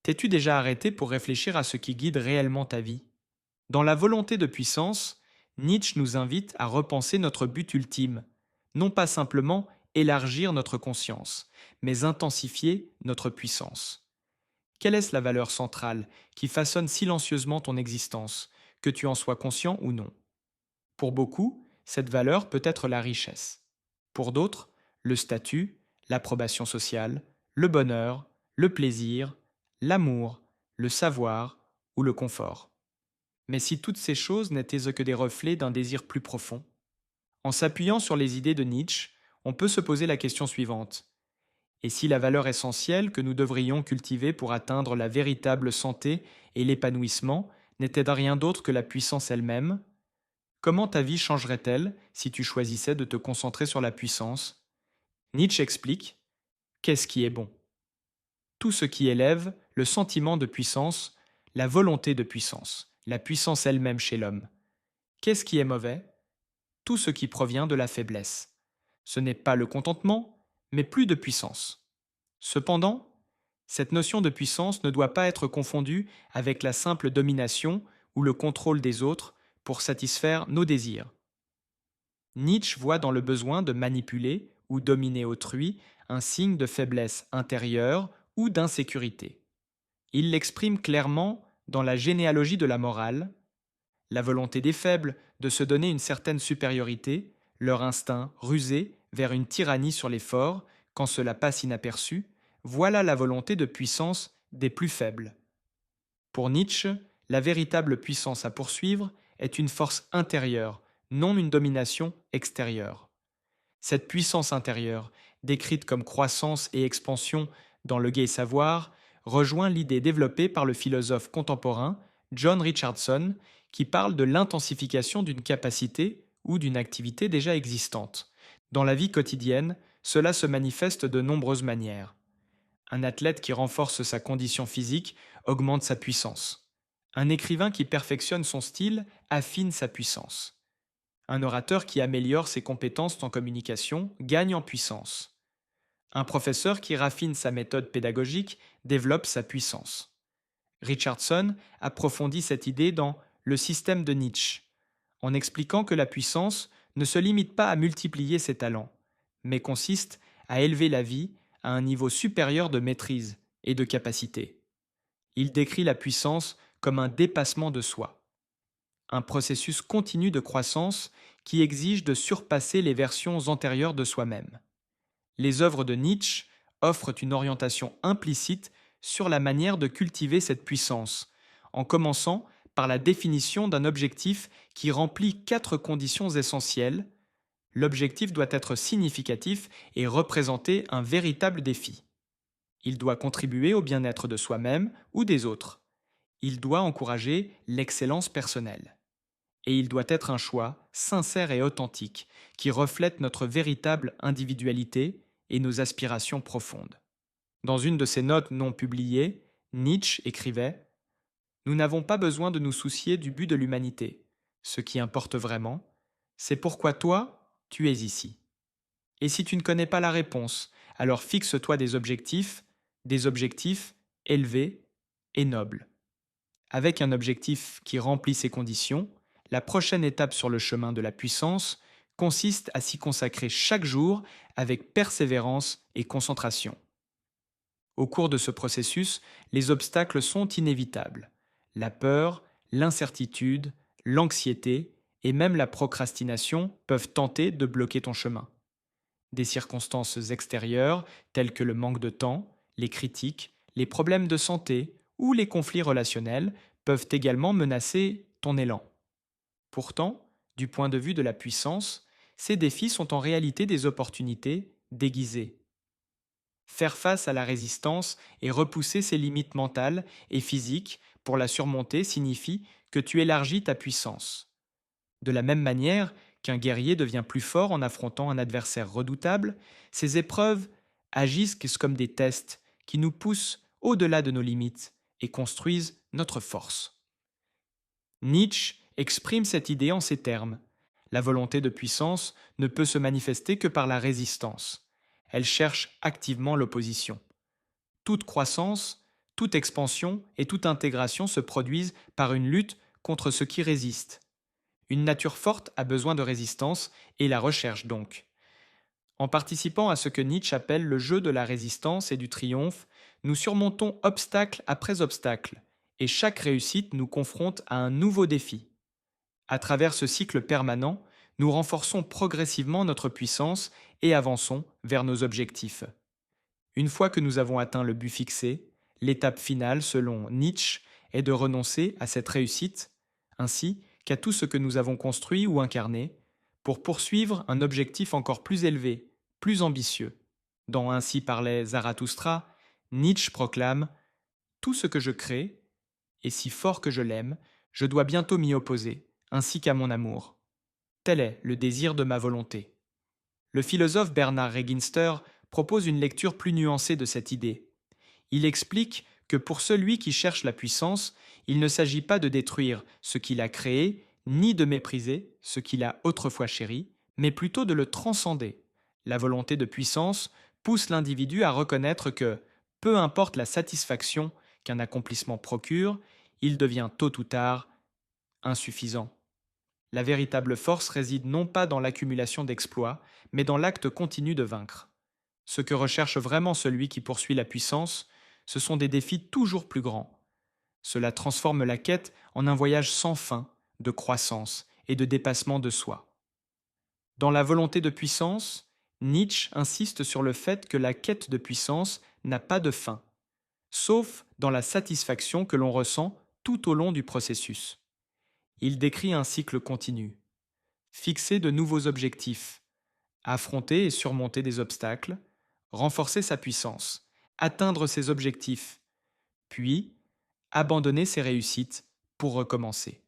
T'es-tu déjà arrêté pour réfléchir à ce qui guide réellement ta vie? Dans La volonté de puissance, Nietzsche nous invite à repenser notre but ultime, non pas simplement élargir notre conscience, mais intensifier notre puissance. Quelle est la valeur centrale qui façonne silencieusement ton existence, que tu en sois conscient ou non? Pour beaucoup, cette valeur peut être la richesse. Pour d'autres, le statut, l'approbation sociale, le bonheur, le plaisir, l'amour, le savoir ou le confort. Mais si toutes ces choses n'étaient que des reflets d'un désir plus profond? En s'appuyant sur les idées de Nietzsche, on peut se poser la question suivante. Et si la valeur essentielle que nous devrions cultiver pour atteindre la véritable santé et l'épanouissement n'était de rien d'autre que la puissance elle-même, comment ta vie changerait-elle si tu choisissais de te concentrer sur la puissance? Nietzsche explique: qu'est-ce qui est bon? Tout ce qui élève le sentiment de puissance, la volonté de puissance, la puissance elle-même chez l'homme. Qu'est-ce qui est mauvais? Tout ce qui provient de la faiblesse. Ce n'est pas le contentement, mais plus de puissance. Cependant, cette notion de puissance ne doit pas être confondue avec la simple domination ou le contrôle des autres pour satisfaire nos désirs. Nietzsche voit dans le besoin de manipuler ou dominer autrui un signe de faiblesse intérieure ou d'insécurité. Il l'exprime clairement dans la généalogie de la morale: la volonté des faibles de se donner une certaine supériorité, leur instinct rusé vers une tyrannie sur les forts quand cela passe inaperçu, voilà la volonté de puissance des plus faibles. Pour Nietzsche, la véritable puissance à poursuivre est une force intérieure, non une domination extérieure. Cette puissance intérieure, décrite comme croissance et expansion dans Le Gai Savoir, rejoint l'idée développée par le philosophe contemporain John Richardson, qui parle de l'intensification d'une capacité ou d'une activité déjà existante. Dans la vie quotidienne, cela se manifeste de nombreuses manières. Un athlète qui renforce sa condition physique augmente sa puissance. Un écrivain qui perfectionne son style affine sa puissance. Un orateur qui améliore ses compétences en communication gagne en puissance. Un professeur qui raffine sa méthode pédagogique développe sa puissance. Richardson approfondit cette idée dans Le système de Nietzsche, en expliquant que la puissance ne se limite pas à multiplier ses talents, mais consiste à élever la vie à un niveau supérieur de maîtrise et de capacité. Il décrit la puissance comme un dépassement de soi, un processus continu de croissance qui exige de surpasser les versions antérieures de soi-même. Les œuvres de Nietzsche offrent une orientation implicite sur la manière de cultiver cette puissance, en commençant par la définition d'un objectif qui remplit 4 conditions essentielles. L'objectif doit être significatif et représenter un véritable défi. Il doit contribuer au bien-être de soi-même ou des autres. Il doit encourager l'excellence personnelle. Et il doit être un choix sincère et authentique qui reflète notre véritable individualité et nos aspirations profondes. Dans une de ses notes non publiées, Nietzsche écrivait: nous n'avons pas besoin de nous soucier du but de l'humanité. Ce qui importe vraiment, c'est pourquoi toi, tu es ici. Et si tu ne connais pas la réponse, alors fixe-toi des objectifs élevés et nobles. Avec un objectif qui remplit ces conditions, la prochaine étape sur le chemin de la puissance consiste à s'y consacrer chaque jour avec persévérance et concentration. Au cours de ce processus, les obstacles sont inévitables. La peur, l'incertitude, l'anxiété et même la procrastination peuvent tenter de bloquer ton chemin. Des circonstances extérieures, telles que le manque de temps, les critiques, les problèmes de santé ou les conflits relationnels, peuvent également menacer ton élan. Pourtant, du point de vue de la puissance, ces défis sont en réalité des opportunités déguisées. Faire face à la résistance et repousser ses limites mentales et physiques pour la surmonter signifie que tu élargis ta puissance. De la même manière qu'un guerrier devient plus fort en affrontant un adversaire redoutable, ces épreuves agissent comme des tests qui nous poussent au-delà de nos limites et construisent notre force. Nietzsche exprime cette idée en ces termes. La volonté de puissance ne peut se manifester que par la résistance. Elle cherche activement l'opposition. Toute croissance, toute expansion et toute intégration se produisent par une lutte contre ce qui résiste. Une nature forte a besoin de résistance et la recherche donc. En participant à ce que Nietzsche appelle le jeu de la résistance et du triomphe, nous surmontons obstacle après obstacle, et chaque réussite nous confronte à un nouveau défi. À travers ce cycle permanent, nous renforçons progressivement notre puissance et avançons vers nos objectifs. Une fois que nous avons atteint le but fixé, l'étape finale, selon Nietzsche, est de renoncer à cette réussite, ainsi qu'à tout ce que nous avons construit ou incarné, pour poursuivre un objectif encore plus élevé, plus ambitieux. Dans Ainsi parlait Zarathustra, Nietzsche proclame: tout ce que je crée, et si fort que je l'aime, je dois bientôt m'y opposer, ainsi qu'à mon amour. Tel est le désir de ma volonté. Le philosophe Bernard Regenster propose une lecture plus nuancée de cette idée. Il explique que pour celui qui cherche la puissance, il ne s'agit pas de détruire ce qu'il a créé, ni de mépriser ce qu'il a autrefois chéri, mais plutôt de le transcender. La volonté de puissance pousse l'individu à reconnaître que, peu importe la satisfaction qu'un accomplissement procure, il devient tôt ou tard insuffisant. La véritable force réside non pas dans l'accumulation d'exploits, mais dans l'acte continu de vaincre. Ce que recherche vraiment celui qui poursuit la puissance, ce sont des défis toujours plus grands. Cela transforme la quête en un voyage sans fin de croissance et de dépassement de soi. Dans la volonté de puissance, Nietzsche insiste sur le fait que la quête de puissance n'a pas de fin, sauf dans la satisfaction que l'on ressent tout au long du processus. Il décrit un cycle continu. Fixer de nouveaux objectifs, affronter et surmonter des obstacles, renforcer sa puissance, atteindre ses objectifs, puis abandonner ses réussites pour recommencer.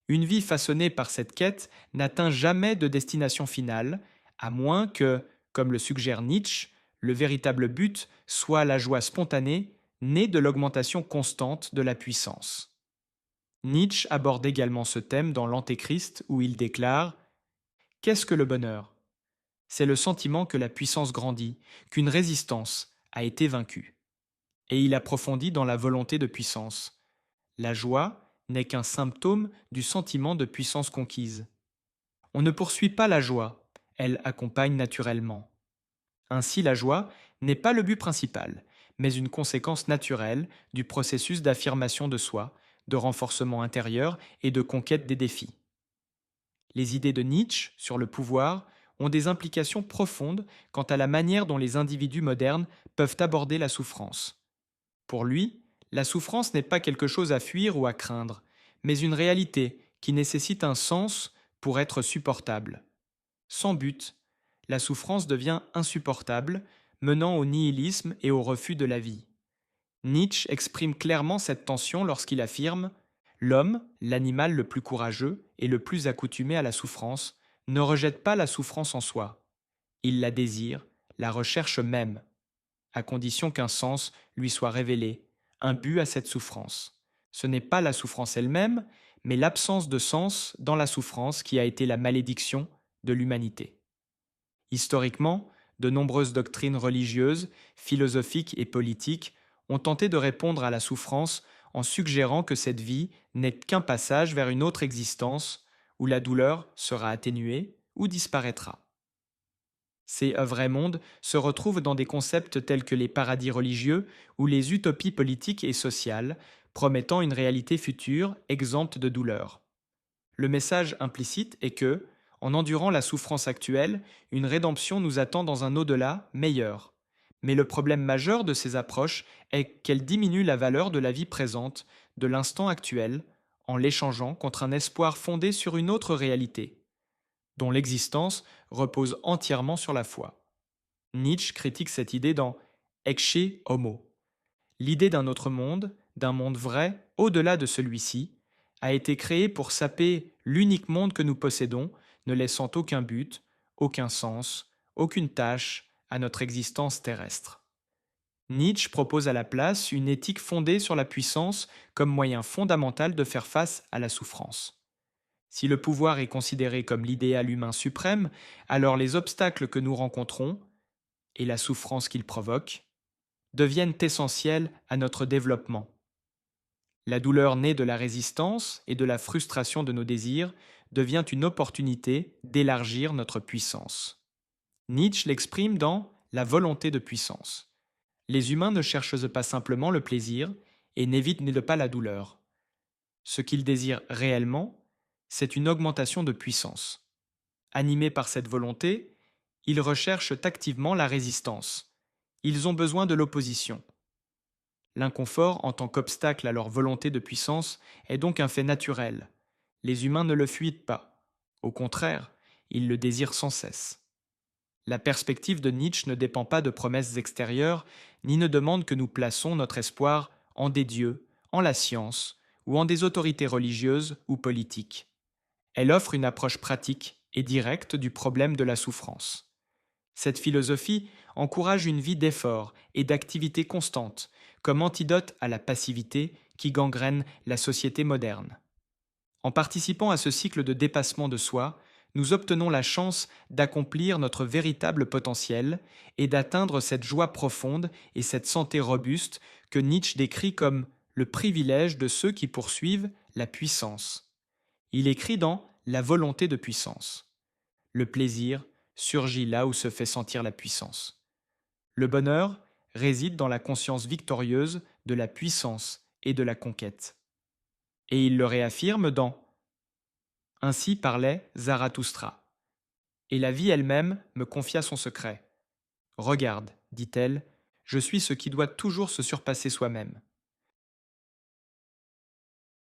Une vie façonnée par cette quête n'atteint jamais de destination finale, à moins que, comme le suggère Nietzsche, le véritable but soit la joie spontanée née de l'augmentation constante de la puissance. Nietzsche aborde également ce thème dans l'Antéchrist où il déclare: qu'est-ce que le bonheur? C'est le sentiment que la puissance grandit, qu'une résistance a été vaincue. Et il approfondit dans la volonté de puissance. La joie n'est qu'un symptôme du sentiment de puissance conquise. On ne poursuit pas la joie, elle accompagne naturellement. Ainsi, la joie n'est pas le but principal, mais une conséquence naturelle du processus d'affirmation de soi, de renforcement intérieur et de conquête des défis. Les idées de Nietzsche sur le pouvoir ont des implications profondes quant à la manière dont les individus modernes peuvent aborder la souffrance. Pour lui, la souffrance n'est pas quelque chose à fuir ou à craindre, mais une réalité qui nécessite un sens pour être supportable. Sans but, la souffrance devient insupportable, menant au nihilisme et au refus de la vie. Nietzsche exprime clairement cette tension lorsqu'il affirme: l'homme, l'animal le plus courageux et le plus accoutumé à la souffrance, ne rejette pas la souffrance en soi. Il la désire, la recherche même, à condition qu'un sens lui soit révélé, un but à cette souffrance. Ce n'est pas la souffrance elle-même, mais l'absence de sens dans la souffrance qui a été la malédiction de l'humanité. Historiquement, de nombreuses doctrines religieuses, philosophiques et politiques ont tenté de répondre à la souffrance en suggérant que cette vie n'est qu'un passage vers une autre existence où la douleur sera atténuée ou disparaîtra. Ces vrais mondes se retrouvent dans des concepts tels que les paradis religieux ou les utopies politiques et sociales, promettant une réalité future exempte de douleur. Le message implicite est que, en endurant la souffrance actuelle, une rédemption nous attend dans un au-delà meilleur. Mais le problème majeur de ces approches est qu'elles diminuent la valeur de la vie présente, de l'instant actuel, en l'échangeant contre un espoir fondé sur une autre réalité, dont l'existence repose entièrement sur la foi. Nietzsche critique cette idée dans Ecce Homo. L'idée d'un autre monde, d'un monde vrai, au-delà de celui-ci, a été créée pour saper l'unique monde que nous possédons, ne laissant aucun but, aucun sens, aucune tâche à notre existence terrestre. Nietzsche propose à la place une éthique fondée sur la puissance comme moyen fondamental de faire face à la souffrance. Si le pouvoir est considéré comme l'idéal humain suprême, alors les obstacles que nous rencontrons, et la souffrance qu'ils provoquent, deviennent essentielles à notre développement. La douleur née de la résistance et de la frustration de nos désirs devient une opportunité d'élargir notre puissance. Nietzsche l'exprime dans La volonté de puissance. Les humains ne cherchent pas simplement le plaisir et n'évitent pas la douleur. Ce qu'ils désirent réellement, c'est une augmentation de puissance. Animés par cette volonté, ils recherchent activement la résistance. Ils ont besoin de l'opposition. L'inconfort en tant qu'obstacle à leur volonté de puissance est donc un fait naturel. Les humains ne le fuient pas. Au contraire, ils le désirent sans cesse. La perspective de Nietzsche ne dépend pas de promesses extérieures, ni ne demande que nous plaçons notre espoir en des dieux, en la science, ou en des autorités religieuses ou politiques. Elle offre une approche pratique et directe du problème de la souffrance. Cette philosophie encourage une vie d'effort et d'activité constante, comme antidote à la passivité qui gangrène la société moderne. En participant à ce cycle de dépassement de soi, nous obtenons la chance d'accomplir notre véritable potentiel et d'atteindre cette joie profonde et cette santé robuste que Nietzsche décrit comme le privilège de ceux qui poursuivent la puissance. Il écrit dans La volonté de puissance. Le plaisir surgit là où se fait sentir la puissance. Le bonheur réside dans la conscience victorieuse de la puissance et de la conquête. Et il le réaffirme dans Ainsi parlait Zarathustra. Et la vie elle-même me confia son secret. Regarde, dit-elle, je suis ce qui doit toujours se surpasser soi-même.